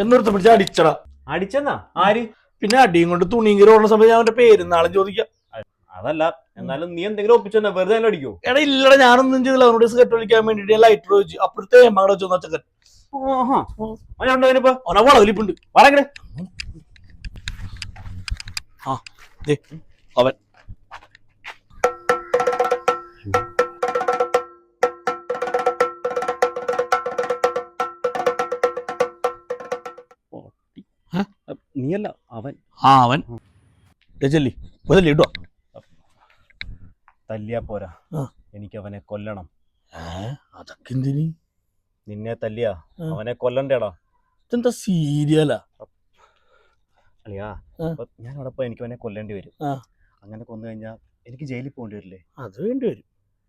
എന്നൊരുത്ത പിടിച്ച അടിച്ചടാ. അടിച്ചെന്നാ ആര്? പിന്നെ അടിയും കൊണ്ട് തുണിയും കയറി ഓടുന്ന സമയത്ത് ഞാൻ അവന്റെ പേര് നാളെ ചോദിക്കാം. അതല്ല, എന്നാലും നീ എന്തെങ്കിലും ഒപ്പിച്ചെന്നാ വെറുതെ തന്നെ അടിക്കോ? എടാ ഇല്ലടാ, ഞാനൊന്നും ചെയ്തില്ല. അവനോട് സിഗരറ്റ് വലിക്കാൻ വേണ്ടിട്ട് ലൈറ്റർ വെച്ച് അപ്പുറത്തെ മകളെ വെച്ചു ചക്കൻ അവനെ വളവലിപ്പുണ്ട്. വളങ്ങടെ അവൻ നീയല്ല അവൻ. അവൻ ചെല്ലി കിട്ടോ. തല്ലിയാ പോരാ, എനിക്ക് അവനെ കൊല്ലണം. അതൊക്കെ എന്തിന്? നിന്നെ തല്ലിയാ അവനെ കൊല്ലണ്ടേടാ. ഇതെന്താ സീരിയലാ? അളിയാ, ഞാൻ അവിടെ പോയി എനിക്ക് അവനെ കൊല്ലേണ്ടി വരും. അങ്ങനെ കൊന്നു കഴിഞ്ഞാൽ എനിക്ക് ജയിലിൽ പോകേണ്ടി വരില്ലേ? അത് വേണ്ടി വരും.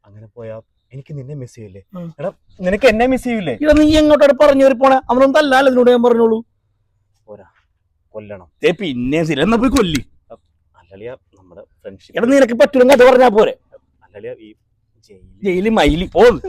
അങ്ങനെ പോയാ എനിക്ക് നിന്നെ മിസ് ചെയ്യില്ലേ? എടാ, നിനക്ക് എന്നെ മിസ് ചെയ്യില്ലേ? നീ എങ്ങോട്ടാണ് പറഞ്ഞു വരെ പോണേ? അവനൊന്നും തല്ലാല്ലോ എന്നോട് ഞാൻ പറഞ്ഞോളൂ. പോരാ, കൊല്ലണം. പിന്നെ എന്നാ പോയി കൊല്ലി. അല്ലളിയാ, നമ്മുടെ ഫ്രണ്ട്ഷിപ്പ്. എടാ നിനക്ക് പറ്റൂലെങ്കിൽ അത് പറഞ്ഞാ പോരെ. അല്ലളിയാ, ഈ ജയില് മയില് പോന്ന്